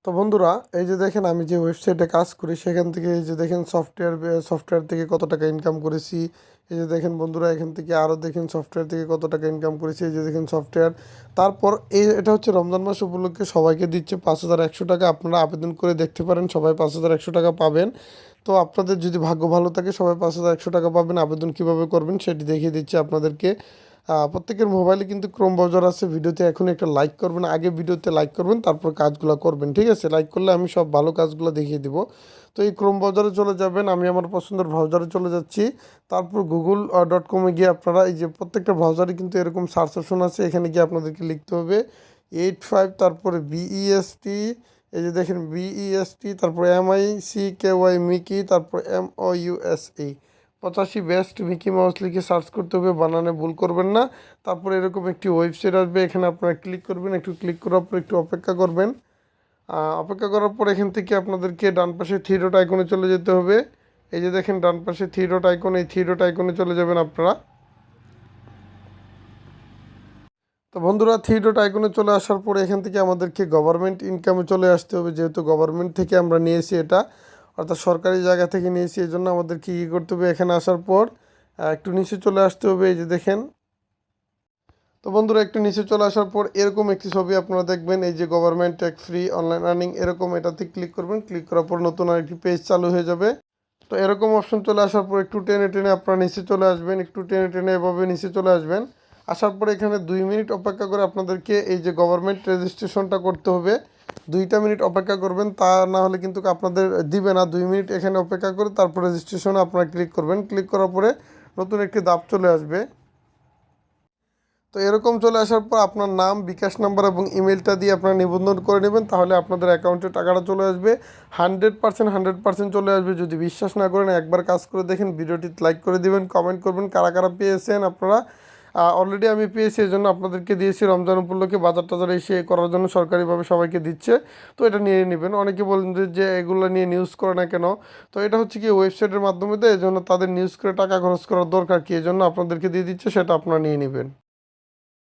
তো বন্ধুরা, এই যে দেখেন আমি যে ওয়েবসাইটে কাজ করি সেখান থেকে এই যে দেখেন সফটওয়্যার থেকে কত টাকা ইনকাম করেছি। এই যে দেখেন বন্ধুরা, এখান থেকে আরও দেখেন সফটওয়্যার থেকে কত টাকা ইনকাম করেছি। এই যে দেখেন সফটওয়্যার। তারপর এটা হচ্ছে রমজান মাস উপলক্ষে সবাইকে দিচ্ছে 5,100 টাকা। আপনারা আবেদন করে দেখতে পারেন, সবাই 5,100 টাকা পাবেন। তো আপনাদের যদি ভাগ্য ভালো থাকে সবাই 5,100 টাকা পাবেন। আবেদন কিভাবে করবেন সেটি দেখিয়ে দিচ্ছি আপনাদেরকে। প্রত্যেকের মোবাইলে কিন্তু ক্রোম ব্রাউজার আছে। ভিডিওতে এখন একটা লাইক করবেন, আগে ভিডিওতে লাইক করবেন, তারপর কাজগুলো করবেন, ঠিক আছে? লাইক করলে আমি সব ভালো কাজগুলো দেখিয়ে দিব। তো এই ক্রোম ব্রাউজারে চলে যাবেন, আমি আমার পছন্দের ব্রাউজারে চলে যাচ্ছি। তারপর google.com-এ গিয়ে আপনারা এই যে প্রত্যেকটা ব্রাউজারে কিন্তু এরকম সার্চ অপশন আছে, এখানে গিয়ে আপনাদেরকে লিখতে হবে 85, তারপরে BEST। এই যে দেখেন BEST, তারপর MICKY মিকি, তারপর MOUSE 85 বেস্ট মিকি মাউস লিখে সার্চ করতে হবে, বানানে ভুল করবেন না। তারপরে এরকম একটি ওয়েবসাইট আসবে, এখানে আপনারা ক্লিক করবেন। একটু ক্লিক করার পর একটু অপেক্ষা করবেন। অপেক্ষা করার পর এখান থেকে আপনাদেরকে ডান পাশে থ্রি ডট আইকনে চলে যেতে হবে। এই যে দেখেন ডান পাশে থ্রি ডট আইকন, এই থ্রি ডট আইকনে চলে যাবেন আপনারা। তো বন্ধুরা, থ্রি ডট আইকনে চলে আসার পরে এখান থেকে আমাদেরকে গভর্নমেন্ট ইনকামে চলে আসতে হবে, যেহেতু গভর্নমেন্ট থেকে আমরা নিয়েছি এটা, অর্থাৎ সরকারি জায়গা থেকে নিয়েছি। এই জন্য আমাদেরকে কী করতে হবে, এখানে আসার পর একটু নিচে চলে আসতে হবে। এই যে দেখেন। তো বন্ধুরা, একটু নিচে চলে আসার পর এরকম একটি ছবি আপনারা দেখবেন, এই যে government tax free online earning, এরকম এটাতে ক্লিক করবেন। ক্লিক করার পর নতুন আরেকটি পেজ চালু হয়ে যাবে। তো এরকম অপশন চলে আসার পর একটু টেনে টেনে আপনারা নিচে চলে আসবেন, একটু টেনে টেনে এভাবে নিচে চলে আসবেন। আসার পরে এখানে 2 মিনিট অপেক্ষা করে আপনাদেরকে এই যে গভর্নমেন্ট রেজিস্ট্রেশনটা করতে হবে। 2টা মিনিট অপেক্ষা করবেন, তা না হলে কিন্তু আপনাদের দিবে না। 2 মিনিট এখানে অপেক্ষা করে তারপর রেজিস্ট্রেশনে আপনারা ক্লিক করবেন। ক্লিক করার পরে নতুন একটি ধাপ চলে আসবে। তো এরকম চলে আসার পর আপনার নাম, বিকাশ নাম্বার এবং ইমেলটা দিয়ে আপনারা নিবন্ধন করে নেবেন, তাহলে আপনাদের অ্যাকাউন্টে টাকাটা চলে আসবে। 100% চলে আসবে। যদি বিশ্বাস না করেন একবার কাজ করে দেখেন। ভিডিওটি লাইক করে দিবেন, কমেন্ট করবেন কারা কারা পেয়েছেন আপনারা। অলরেডি আমি পেয়েছি, এই জন্য আপনাদেরকে দিয়েছি। রমজান উপলক্ষে বাজার টাজার এসে করার জন্য সরকারিভাবে সবাইকে দিচ্ছে। তো এটা নিয়ে নেবেন। অনেকে বলেন যে এগুলো নিয়ে নিউজ করে না কেন? তো এটা হচ্ছে কি ওয়েবসাইটের মাধ্যমে দেয়, এই জন্য তাদের নিউজ করে টাকা খরচ করার দরকার কি, এই জন্য আপনাদেরকে দিয়ে দিচ্ছে, সেটা আপনারা নিয়ে নেবেন।